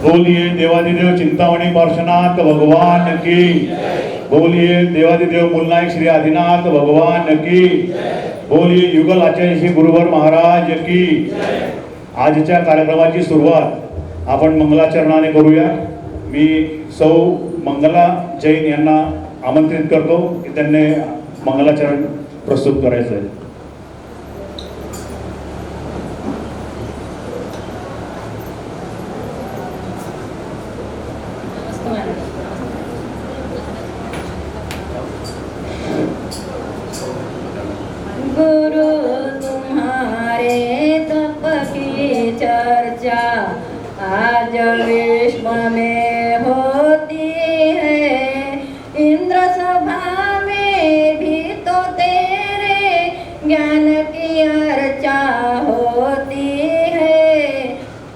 बोलिए देवादिदेव चिंतामणी पार्श्वनाथ भगवान की। बोलिए देवादिदेव मूलनायक श्री आदिनाथ भगवान की। बोलिए युगल आचार्य श्री गुरुवर महाराज की। आजच्या कार्यक्रमाची सुरुवात आपण मंगलाचरणाने करूया। मी सौ मंगला जैन यांना आमंत्रित करतो की त्यांनी मंगलाचरण प्रस्तुत करायचं आहे। गुरु तुम्हारे तप की चर्चा आज विश्व में होती है। इंद्र सभा में भी तो तेरे ज्ञान की अर्चा होती है।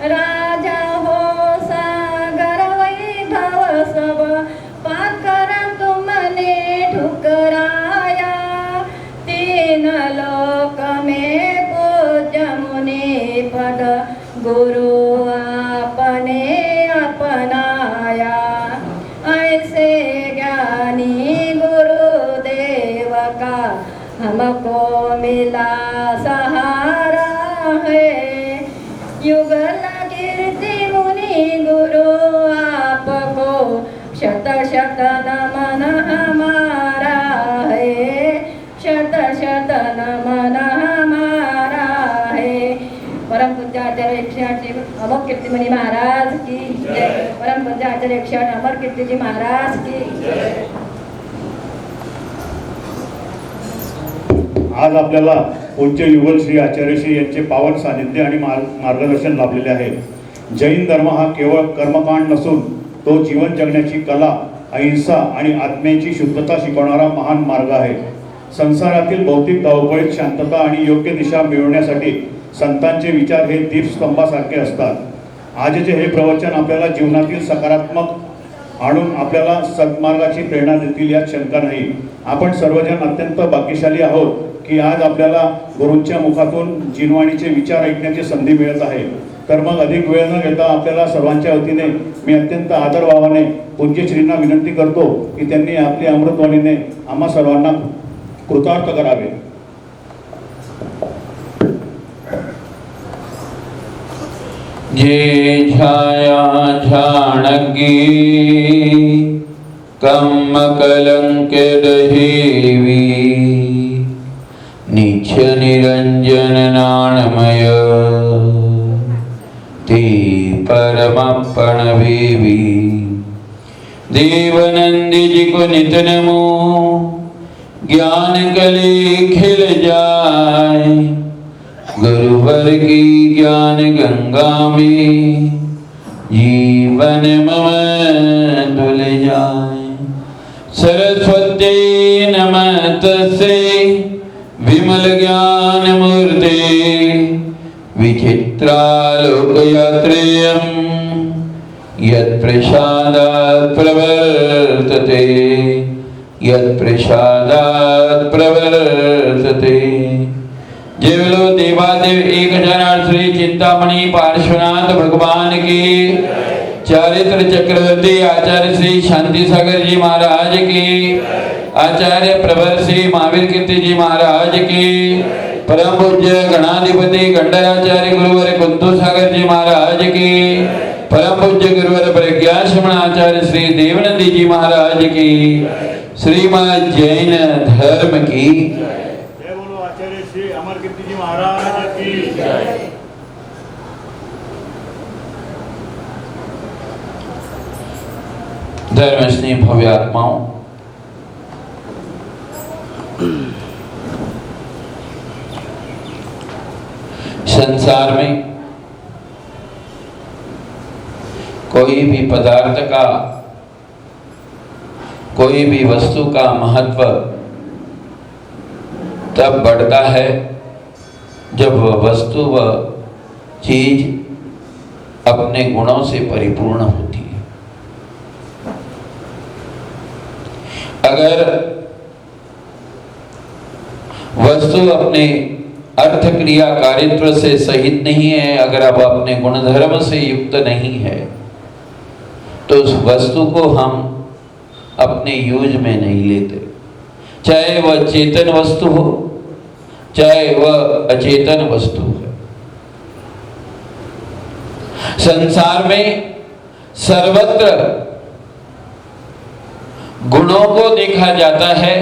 राजा हो सागर वैभव सब पाकर तुमने ठुकराया। तीन लोक में पूज्य मुनि पद गुरु आपने अपनाया। ऐसे ज्ञानी गुरुदेव का हमको मिला सहारा है। युगल कीर्ति मुनि गुरु आपको शत शत नमन हमारा है। शत शत नमन हमारा है। परम पूज्य आचार्य 108 अमर कीर्तिमणि महाराज की जय। परम पूज्य आचार्य 108 अमर कीर्तिजी महाराज की जय। आज आपल्याला पूज्य युगल श्री आचार्यश्री यांचे पावन सानिध्य आणि मार्गदर्शन लाभलेले आहे। जैन धर्म हा केवळ कर्मकांड नसून तो जीवन जगण्याची कला, अहिंसा आणि आत्म्याची शुद्धता शिकवणारा महान मार्ग आहे। संसारातील भौतिक धावपळीत शांतता आणि योग्य दिशा मिळवण्यासाठी संतांचे विचार हे दीपस्तंभासारखे असतात। आजचे हे प्रवचन आपल्याला जीवनातील सकारात्मक आणून आपल्याला सद्मार्गाची प्रेरणा देतील यात शंका नाही। आपण सर्वजण अत्यंत भाग्यशाली आहोत की आज आपल्याला गुरूंच्या मुखातून जिनवाणीचे विचार ऐकण्याची संधी मिळत आहे। तर मग अधिक वेळ न घेता आपल्याला सर्वांच्या वतीने मी अत्यंत आदरभावाने पूज्यश्रींना विनंती करतो की त्यांनी आपली अमृतवाणीने आम्हा सर्वांना कृतार्थ करावे। जे छाया झाणगी कम कलंकित हेवी नीच निरंजन नाणमय ते परमपण भेवी। देवनंदी जी को नित नमो ज्ञान कले खिल जाए। गुरुवर की ज्ञान गंगा में जीवन मम धुल जाए। सरस्वती नमस्तस्यै विमल ज्ञान मूर्ते विचित्रालोकयात्रेयं यत्प्रसादात् प्रवर्तते यत्प्रसादात् प्रवर्तते। जय बोलो देवादेव 1008 श्री चिंतामणि पार्श्वनाथ भगवान की। चारित्र चक्रवर्ती आचार्य श्री शांति सागर जी महाराज की। आचार्य प्रवर श्री महावीर कीर्ति जी महाराज की। परम पूज्य गणाधिपति गंडाचार्य गुरुवर कुंतु सागर जी महाराज की। परम पूज्य गुरुवर प्रज्ञाश्रमण आचार्य श्री देवनंदी जी महाराज की। श्रीमद जैन धर्म की जय बोलो आचार्य श्री अमर कीर्ति जी महाराज की जय। धर्म स्नेह भव्य आत्माओं, संसार में कोई भी पदार्थ का, कोई भी वस्तु का महत्व तब बढ़ता है जब वह वस्तु व चीज अपने गुणों से परिपूर्ण होती है। अगर वस्तु अपने अर्थ क्रिया कारित्व से सहित नहीं है, अगर अब अपने गुणधर्म से युक्त नहीं है, तो उस वस्तु को हम अपने यूज में नहीं लेते, चाहे वह चेतन वस्तु हो चाहे वह अचेतन वस्तु है। संसार में सर्वत्र गुणों को देखा जाता है,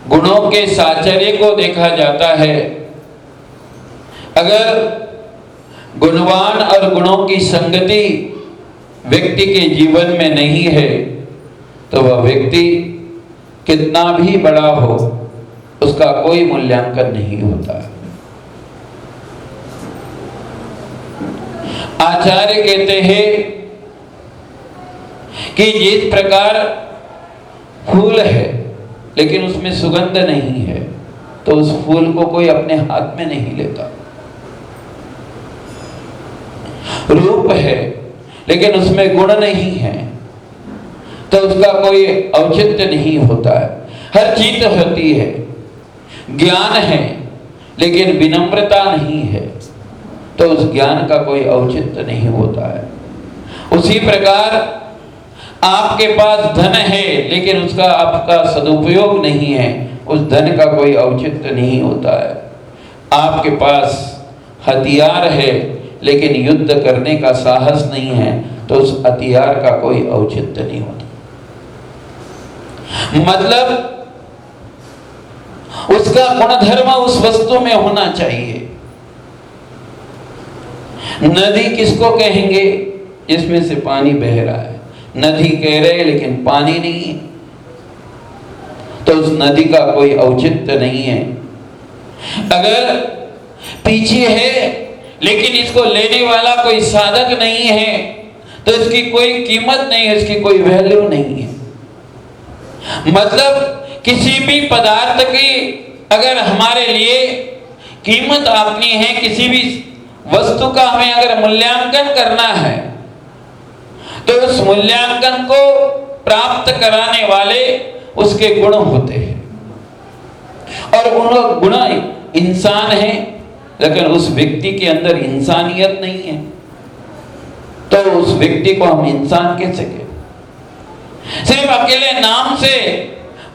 गुणों के साचर्य को देखा जाता है। अगर गुणवान और गुणों की संगति व्यक्ति के जीवन में नहीं है तो वह व्यक्ति कितना भी बड़ा हो उसका कोई मूल्यांकन नहीं होता। आचार्य कहते हैं कि जिस प्रकार फूल है लेकिन उसमें सुगंध नहीं है तो उस फूल को कोई अपने हाथ में नहीं लेता। रूप है लेकिन उसमें गुण नहीं है तो उसका कोई औचित्य नहीं होता है। हर चीज होती है, ज्ञान है लेकिन विनम्रता नहीं है तो उस ज्ञान का कोई औचित्य नहीं होता है। उसी प्रकार आपके पास धन है लेकिन उसका आपका सदुपयोग नहीं है, उस धन का कोई औचित्य नहीं होता है। आपके पास हथियार है लेकिन युद्ध करने का साहस नहीं है तो उस हथियार का कोई औचित्य नहीं होता। मतलब उसका गुणधर्म उस वस्तु में होना चाहिए। नदी किसको कहेंगे जिसमें से पानी बह रहा है? नदी कह रहे लेकिन पानी नहीं है तो उस नदी का कोई औचित्य नहीं है। अगर पीछे है लेकिन इसको लेने वाला कोई साधक नहीं है तो इसकी कोई कीमत नहीं है, इसकी कोई वैल्यू नहीं है। मतलब किसी भी पदार्थ की अगर हमारे लिए कीमत आपनी है, किसी भी वस्तु का हमें अगर मूल्यांकन करना है तो उस मूल्यांकन को प्राप्त कराने वाले उसके गुण होते हैं और उन गुण इंसान है लेकिन उस व्यक्ति के अंदर इंसानियत नहीं है तो उस व्यक्ति को हम इंसान कैसे कहें? सिर्फ अकेले नाम से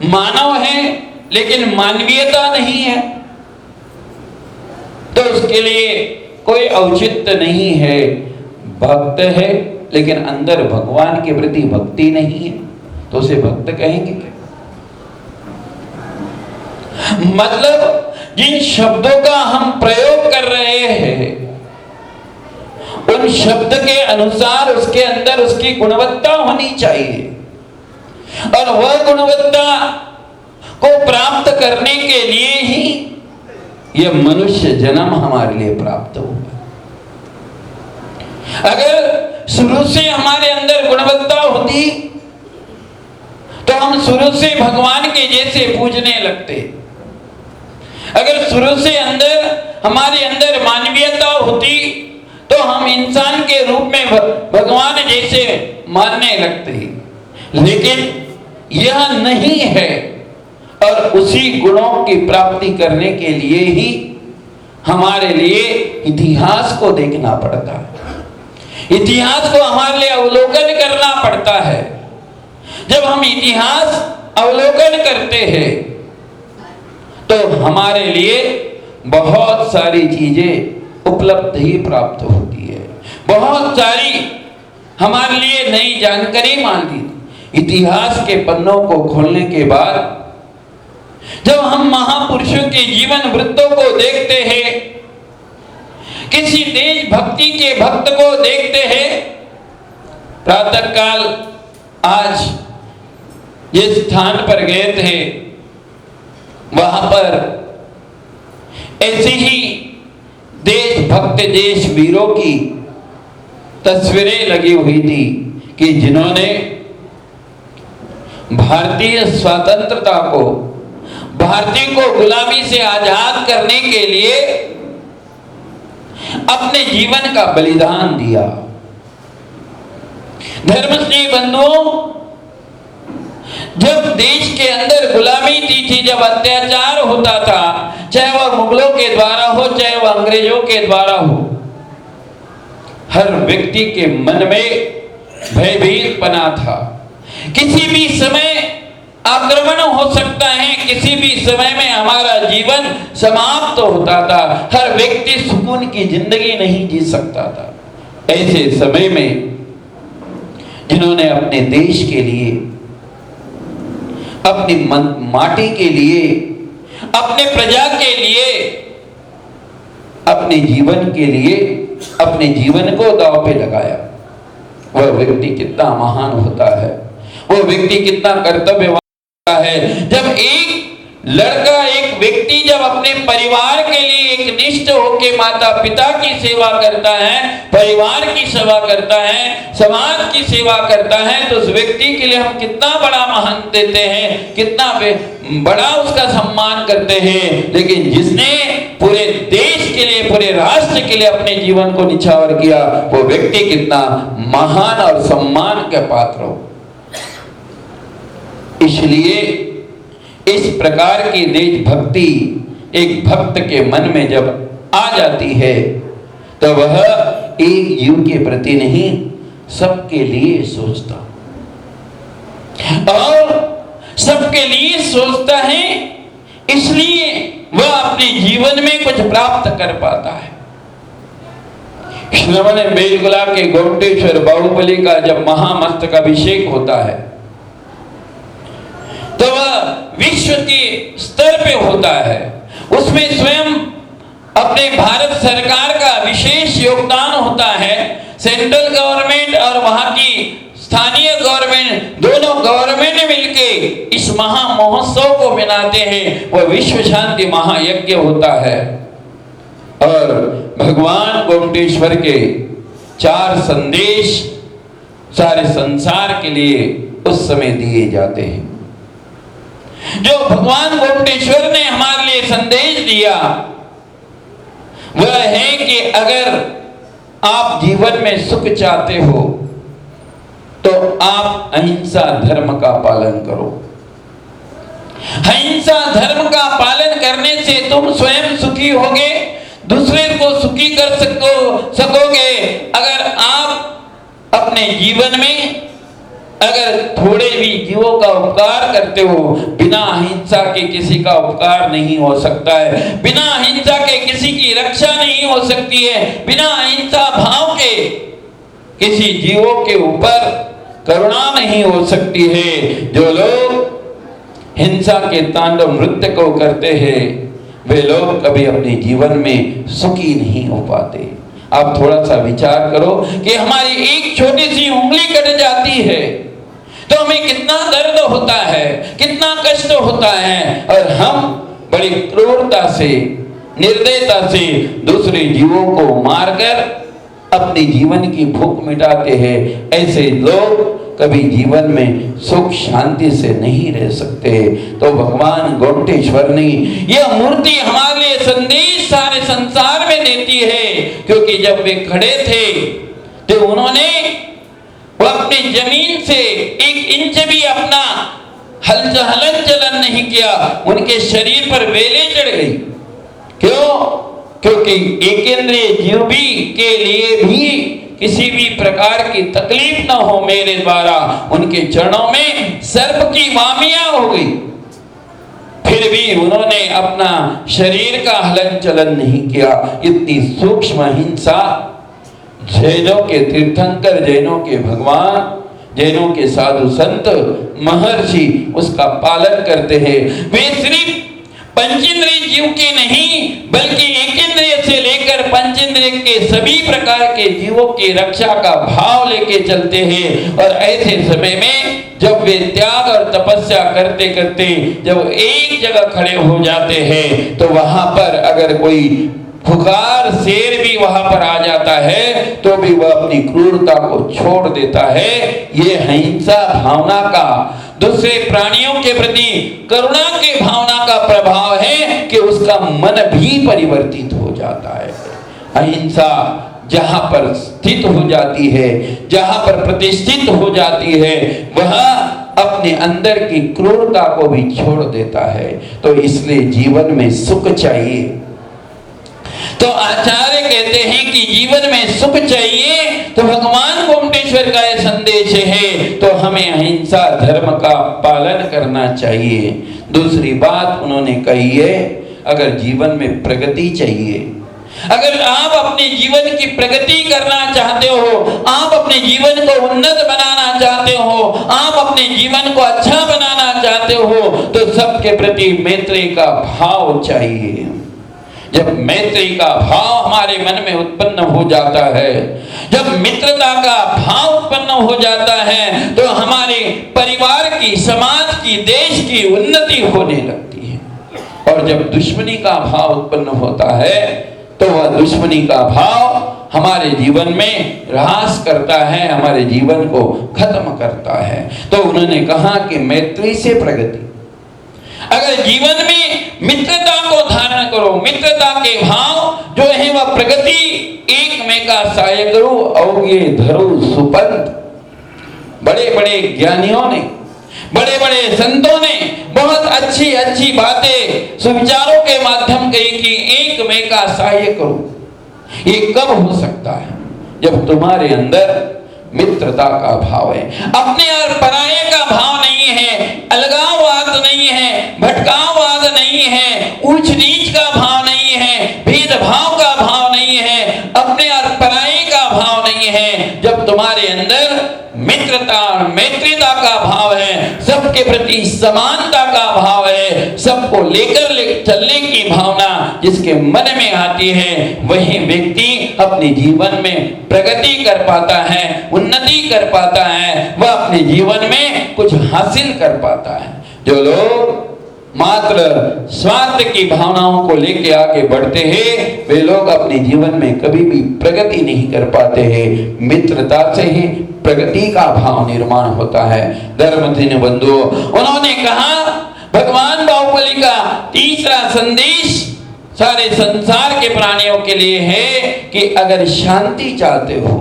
मानव है लेकिन मानवीयता नहीं है तो उसके लिए कोई औचित्य नहीं है। भक्त है लेकिन अंदर भगवान के प्रति भक्ति नहीं है तो उसे भक्त कहेंगे क्या? मतलब जिन शब्दों का हम प्रयोग कर रहे हैं उन शब्द के अनुसार उसके अंदर उसकी गुणवत्ता होनी चाहिए और वह गुणवत्ता को प्राप्त करने के लिए ही यह मनुष्य जन्म हमारे लिए प्राप्त हुआ। अगर शुरू से हमारे अंदर गुणवत्ता होती तो हम शुरू से भगवान के जैसे पूजने लगते। अगर शुरू से अंदर हमारे अंदर मानवीयता होती तो हम इंसान के रूप में भगवान जैसे मानने लगते। लेकिन यह नहीं है और उसी गुणों की प्राप्ति करने के लिए ही हमारे लिए इतिहास को देखना पड़ता है। इतिहास को हमारे लिए अवलोकन करना पड़ता है। जब हम इतिहास अवलोकन करते हैं तो हमारे लिए बहुत सारी चीजें उपलब्ध ही प्राप्त होती है। बहुत सारी हमारे लिए नई जानकारी मान ली। इतिहास के पन्नों को खोलने के बाद जब हम महापुरुषों के जीवन वृत्तों को देखते हैं, किसी देश भक्ति के भक्त को देखते हैं, प्रातः काल आज जिस स्थान पर गए थे वहां पर ऐसी ही देशभक्त देश वीरों की तस्वीरें लगी हुई थी कि जिन्होंने भारतीय स्वतंत्रता को, भारतीय को गुलामी से आजाद करने के लिए अपने जीवन का बलिदान दिया। धर्मस्नेही बंधुओं, जब देश के अंदर गुलामी थी, जब अत्याचार होता था, चाहे वह मुगलों के द्वारा हो चाहे वह अंग्रेजों के द्वारा हो, हर व्यक्ति के मन में भयभीत पना था। किसी भी समय आक्रमण हो सकता है, किसी भी समय में हमारा जीवन समाप्त होता था। हर व्यक्ति सुकून की जिंदगी नहीं जी सकता था। ऐसे समय में जिन्होंने अपने देश के लिए, अपनी माटी के लिए, अपने प्रजा के लिए, अपने जीवन के लिए अपने जीवन को दांव पे लगाया, वह व्यक्ति कितना महान होता है, वह व्यक्ति कितना कर्तव्यवान होता है। जब एक लड़का, एक व्यक्ति जब अपने परिवार के लिए एक निष्ठ होकर माता पिता की सेवा करता है, परिवार की सेवा करता है, समाज की सेवा करता है, तो उस व्यक्ति के लिए हम कितना बड़ा महान देते हैं, कितना बड़ा उसका सम्मान करते हैं। लेकिन जिसने पूरे देश के लिए, पूरे राष्ट्र के लिए अपने जीवन को निछावर किया, वो व्यक्ति कितना महान और सम्मान का पात्र हो। इसलिए इस प्रकार की देशभक्ति एक भक्त के मन में जब आ जाती है, तो वह एक जीव के प्रति नहीं, सबके लिए सोचता, और सबके लिए सोचता है, इसलिए वह अपने जीवन में कुछ प्राप्त कर पाता है। श्रवण बेलगोला के गोमटेश्वर बाहुबली का जब महामस्तक अभिषेक होता है, तो वह विश्व के स्तर पे होता है। उसमें स्वयं अपने भारत सरकार का विशेष योगदान होता है। सेंट्रल गवर्नमेंट और वहां की स्थानीय गवर्नमेंट, दोनों गवर्नमेंट मिलके इस महा महोत्सव को मनाते हैं। वह विश्व शांति महायज्ञ होता है, और भगवान गोमटेश्वर के 4 संदेश सारे संसार के लिए उस समय दिए जाते हैं। जो भगवान गोमटेश्वर ने हमारे लिए संदेश दिया, वह है कि अगर आप जीवन में सुख चाहते हो, तो आप अहिंसा धर्म का पालन करो। अहिंसा धर्म का पालन करने से तुम स्वयं सुखी होगे, दूसरे को सुखी कर सकोगे। अगर आप अपने जीवन में अगर थोड़े भी जीवों का उपकार करते हो, बिना अहिंसा के किसी का उपकार नहीं हो सकता है, बिना अहिंसा के किसी की रक्षा नहीं हो सकती है, बिना अहिंसा भाव के किसी जीवों के ऊपर करुणा नहीं हो सकती है। जो लोग हिंसा के तांडव नृत्य को करते हैं, वे लोग कभी अपने जीवन में सुखी नहीं हो पाते। आप थोड़ा सा विचार करो कि हमारी एक छोटी सी उंगली कट जाती है तो हमें कितना दर्द होता है, कितना कष्ट होता है, और हम बड़ी क्रूरता से, निर्दयता से दूसरे जीवों को मारकर अपने जीवन की भूख मिटाते हैं। ऐसे लोग कभी जीवन में सुख शांति से नहीं रह सकते। तो भगवान गोमटेश्वर ने यह मूर्ति हमारे लिए संदेश सारे संसार में देती है, क्योंकि जब वे खड़े थे तो उन्होंने वो अपनी जमीन से 1 इंच भी अपना हलन चलन नहीं किया। उनके शरीर पर बेले चढ़ गई। क्यों? क्योंकि एकेंद्रीय जीव भी के लिए भी किसी भी प्रकार की तकलीफ न हो मेरे द्वारा। उनके चरणों में सर्प की वामिया हो गई, फिर भी उन्होंने अपना शरीर का हलन चलन नहीं किया। इतनी सूक्ष्म हिंसा जैनों के तीर्थंकर, जैनों के भगवान, जैनों के साधु संत महर्षि उसका पालन करते हैं। वे सिर्फ पंचेंद्रिय जीव के नहीं बल्कि एकेंद्रिय से लेकर पंचेंद्रिय के सभी प्रकार के जीवों की रक्षा का भाव लेके चलते हैं। और ऐसे समय में जब वे त्याग और तपस्या करते करते जब एक जगह खड़े हो जाते हैं, तो वहां पर अगर कोई खुखार शेर भी वहां पर आ जाता है तो भी वह अपनी क्रूरता को छोड़ देता है। ये अहिंसा भावना का, दूसरे प्राणियों के प्रति करुणा के भावना का प्रभाव है कि उसका मन भी परिवर्तित हो जाता है। अहिंसा जहां पर स्थित हो जाती है, जहां पर प्रतिष्ठित हो जाती है, वह अपने अंदर की क्रूरता को भी छोड़ देता है। तो इसलिए जीवन में सुख चाहिए, तो आचार्य कहते हैं कि जीवन में सुख चाहिए तो भगवान गोमटेश्वर का यह संदेश है, तो हमें अहिंसा धर्म का पालन करना चाहिए। दूसरी बात उन्होंने कही है, अगर जीवन में प्रगति चाहिए, अगर आप अपने जीवन की प्रगति करना चाहते हो, आप अपने जीवन को उन्नत बनाना चाहते हो, आप अपने जीवन को अच्छा बनाना चाहते हो, तो सबके प्रति मैत्री का भाव चाहिए। जब मैत्री का भाव हमारे मन में उत्पन्न हो जाता है, जब मित्रता का भाव उत्पन्न हो जाता है, तो हमारे परिवार की, समाज की, देश की उन्नति होने लगती है। और जब दुश्मनी का भाव उत्पन्न होता है, तो वह दुश्मनी का भाव हमारे जीवन में ह्रास करता है, हमारे जीवन को खत्म करता है। तो उन्होंने कहा कि मैत्री से प्रगति, अगर जीवन में मित्रता को धारण करो, मित्रता के भाव जो है वह प्रगति, एक में का सहाय करो अवगे धरो सुपंथ। बड़े बड़े ज्ञानियों ने, बड़े बड़े संतों ने बहुत अच्छी अच्छी बातें सुविचारों के माध्यम कही कि एक में का सहाय करो। ये कब हो सकता है? जब तुम्हारे अंदर मित्रता का भाव है, अपने और पराये का भाव नहीं है, अलगाववाद नहीं है, भटकाववाद नहीं है, ऊंच नीच का भाव नहीं है, भेदभाव का भाव नहीं है, अपने और पराये का भाव नहीं है। जब तुम्हारे अंदर मित्रता और मैत्रीता का भाव है, सबके प्रति समानता का भाव है, सबको लेकर चलने की भावना जिसके मन में आती है, वही व्यक्ति अपने जीवन में प्रगति कर पाता है, उन्नति कर पाता है, वह अपने जीवन में कुछ हासिल कर पाता है। जो लोग मात्र स्वार्थ की भावनाओं को लेके आगे बढ़ते हैं, वे लोग अपने जीवन में कभी भी प्रगति नहीं कर पाते हैं। मित्रता से ही प्रगति का भाव निर्माण होता है। धर्मधीन बंधुओं, उन्होंने कहा भगवान बाहुबली का तीसरा संदेश सारे संसार के प्राणियों के लिए है कि अगर शांति चाहते हो,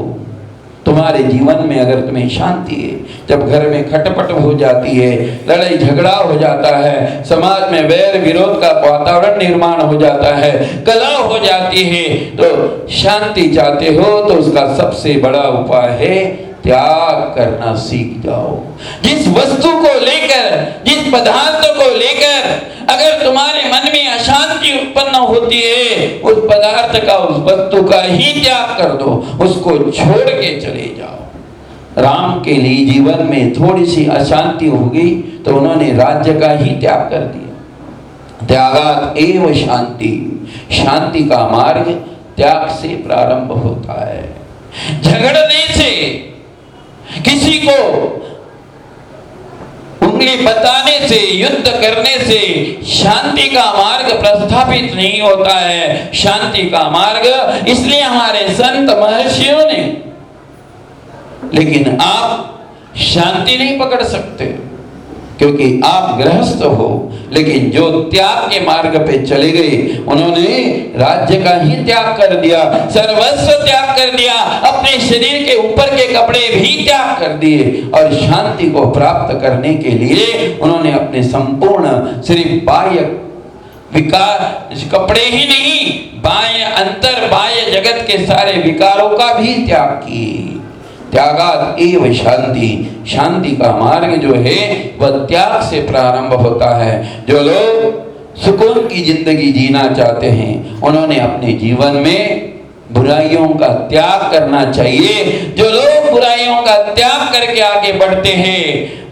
तुम्हारे जीवन में अगर तुम्हें शांति है, जब घर में खटपट हो जाती है, लड़ाई झगड़ा हो जाता है, समाज में वैर विरोध का वातावरण निर्माण हो जाता है, कलह हो जाती है, तो शांति चाहते हो तो उसका सबसे बड़ा उपाय है त्याग करना सीख जाओ। जिस वस्तु को लेकर, जिस पदार्थ को लेकर अगर तुम्हारे मन में अशांति उत्पन्न होती है, उस पदार्थ का, उस वस्तु का ही त्याग कर दो, उसको छोड़ के चले जाओ। राम के लिए जीवन में थोड़ी सी अशांति होगी तो उन्होंने राज्य का ही त्याग कर दिया। त्यागात एव शांति, शांति का मार्ग त्याग से प्रारंभ होता है। झगड़ने से, किसी को उंगली बताने से, युद्ध करने से शांति का मार्ग प्रस्थापित नहीं होता है। शांति का मार्ग इसलिए हमारे संत महर्षियों ने, लेकिन आप शांति नहीं पकड़ सकते क्योंकि आप गृहस्थ हो। लेकिन जो त्याग के मार्ग पे चले गए, उन्होंने राज्य का ही त्याग कर दिया, सर्वस्व त्याग कर दिया, अपने शरीर के ऊपर के कपड़े भी त्याग कर दिए और शांति को प्राप्त करने के लिए उन्होंने अपने संपूर्ण सिर्फ बाह्य विकार, कपड़े ही नहीं, बाह्य अंतर बाह्य जगत के सारे विकारों का भी त्याग किए। त्यागात एव शांति, शांति का मार्ग जो है वह त्याग से प्रारंभ होता है। जो लोग सुकून की जिंदगी जीना चाहते हैं, उन्होंने अपने जीवन में बुराइयों का त्याग करना चाहिए। जो लोग बुराइयों का त्याग करके आगे बढ़ते हैं,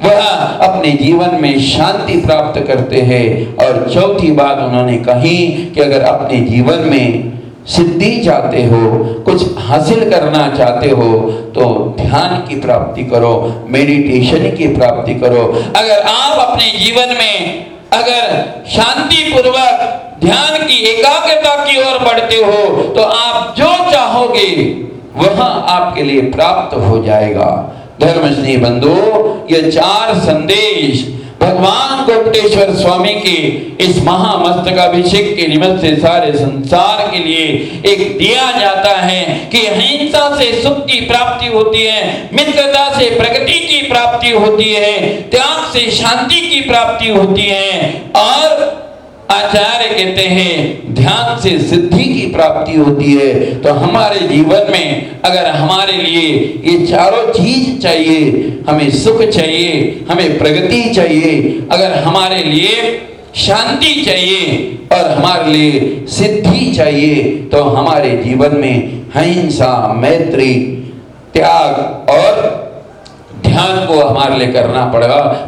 वह अपने जीवन में शांति प्राप्त करते हैं। और चौथी बात उन्होंने कही कि अगर अपने जीवन में सिद्धि चाहते हो, कुछ हासिल करना चाहते हो, तो ध्यान की प्राप्ति करो, मेडिटेशन की प्राप्ति करो। अगर आप अपने जीवन में अगर शांति पूर्वक ध्यान की एकाग्रता की ओर बढ़ते हो, तो आप जो चाहोगे वह आपके लिए प्राप्त हो जाएगा। धर्मस्नेही बंधुओं, ये 4 संदेश भगवान गोमटेश्वर स्वामी के इस महामस्तकाभिषेक के निमित्त से सारे संसार के लिए एक दिया जाता है कि अहिंसा से सुख की प्राप्ति होती है, मित्रता से प्रगति की प्राप्ति होती है, त्याग से शांति की प्राप्ति होती है और आचार्य कहते हैं ध्यान से सिद्धि की प्राप्ति होती है। तो हमारे जीवन में अगर हमारे लिए ये चारों चीज चाहिए, हमें सुख चाहिए, हमें प्रगति चाहिए, अगर हमारे लिए शांति चाहिए और हमारे लिए सिद्धि चाहिए, तो हमारे जीवन में अहिंसा, मैत्री, त्याग और ध्यान को हमारे लिए करना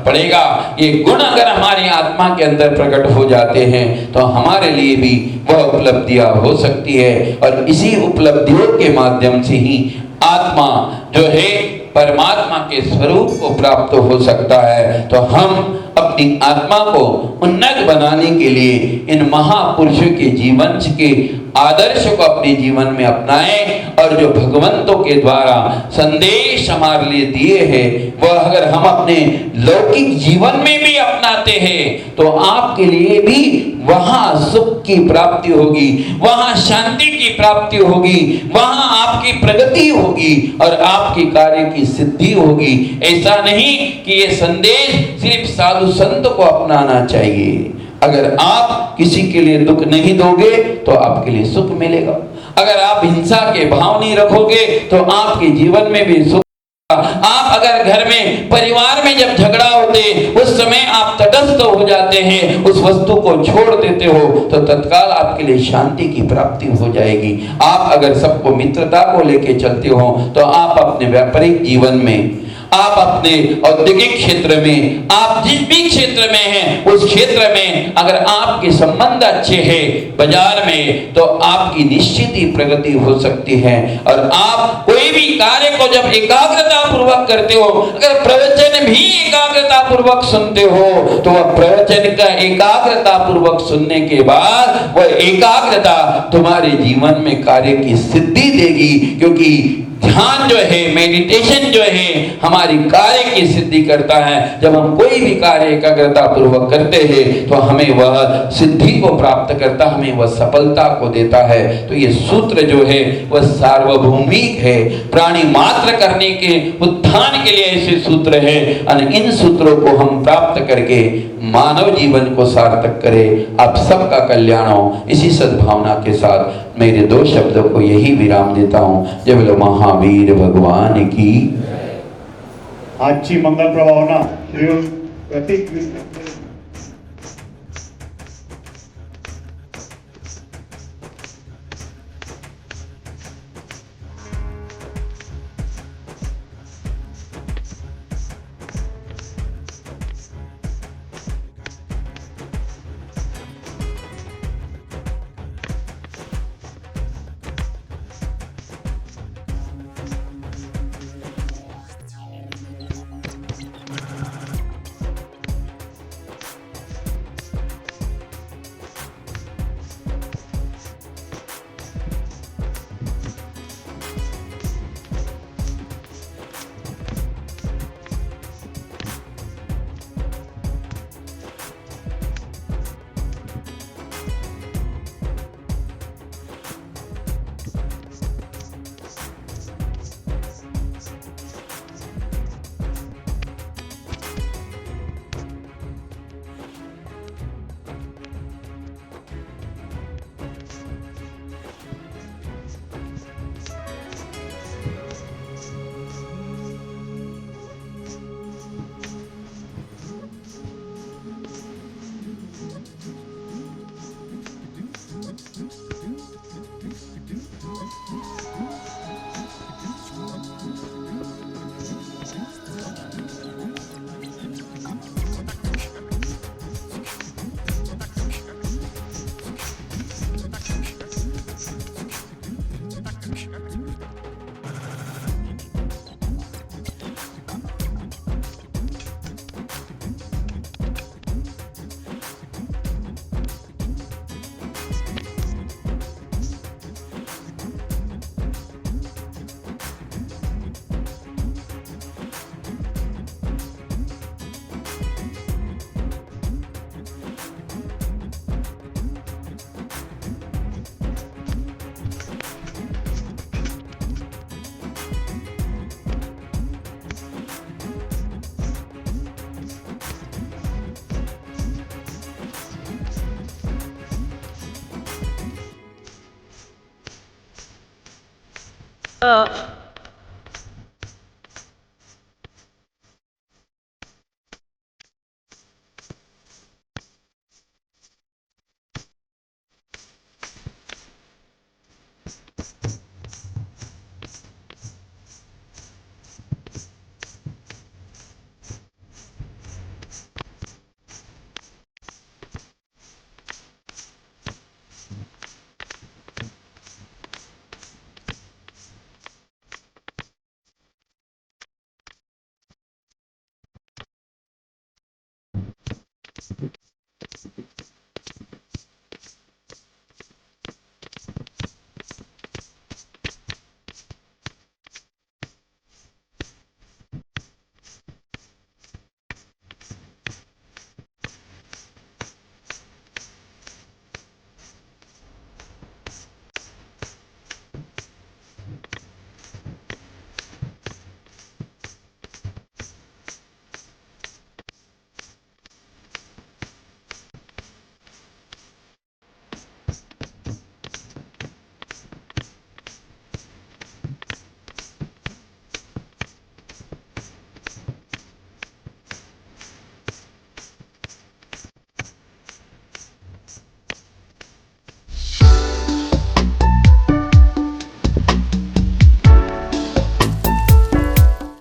पड़ेगा। ये गुण अगर हमारी आत्मा के अंदर प्रकट हो जाते हैं तो हमारे लिए भी वह उपलब्धियां हो सकती है और इसी उपलब्धियों के माध्यम से ही आत्मा जो है परमात्मा के स्वरूप को प्राप्त हो सकता है। तो हम अपनी आत्मा को उन्नत बनाने के लिए इन महापुरुषों के जीवन के आदर्श को अपने जीवन में अपनाएं और जो भगवंतों के द्वारा संदेश हमारे लिए दिए हैं वह अगर हम अपने लौकिक जीवन में भी अपनाते हैं तो आपके लिए भी वहां सुख की प्राप्ति होगी, वहां शांति की प्राप्ति होगी, वहां आपकी प्रगति होगी और आपके कार्य की सिद्धि होगी। ऐसा नहीं कि ये संदेश सिर्फ साधु संत को अपनाना चाहिए। अगर आप किसी के लिए दुख नहीं दोगे तो आपके लिए सुख मिलेगा। अगर आप हिंसा के भाव नहीं रखोगे तो आपके जीवन में भी सुख। आप अगर घर में परिवार में जब झगड़ा होते उस समय आप तटस्थ हो जाते हैं, उस वस्तु को छोड़ देते हो तो तत्काल आपके लिए शांति की प्राप्ति हो जाएगी। आप अगर सबको मित्रता को लेके चलते हो तो आप अपने व्यापारिक जीवन में, आप अपने औद्योगिक क्षेत्र में, आप जिस भी क्षेत्र में हैं उस क्षेत्र में अगर आपके संबंध अच्छे हैं बाजार में तो आपकी निश्चित ही प्रगति हो सकती है। और आप कोई भी कार्य को जब एकाग्रता पूर्वक करते हो, अगर प्रवचन भी एकाग्रता पूर्वक सुनते हो तो वह प्रवचन का एकाग्रता पूर्वक सुनने के बाद वह एकाग्रता तुम्हारे जीवन में कार्य की सिद्धि देगी। क्योंकि ध्यान जो है, मेडिटेशन जो है हमारी कार्य की सिद्धि करता है। जब हम कोई भी कार्य एकाग्रता पूर्वक करते हैं तो हमें वह सिद्धि को प्राप्त करता, हमें वह सफलता को देता है। तो ये सूत्र जो है वह सार्वभौमिक है, प्राणी मात्र करने के उत्थान के लिए ऐसे सूत्र है और इन सूत्रों को हम प्राप्त करके मानव जीवन को सार्थक करें। आप सबका कल्याण हो। इसी सद्भावना के साथ मेरे दो शब्दों को यही विराम देता हूं। जय बोलो महावीर भगवान की। आजची मंगल प्रभावना श्री प्रतीक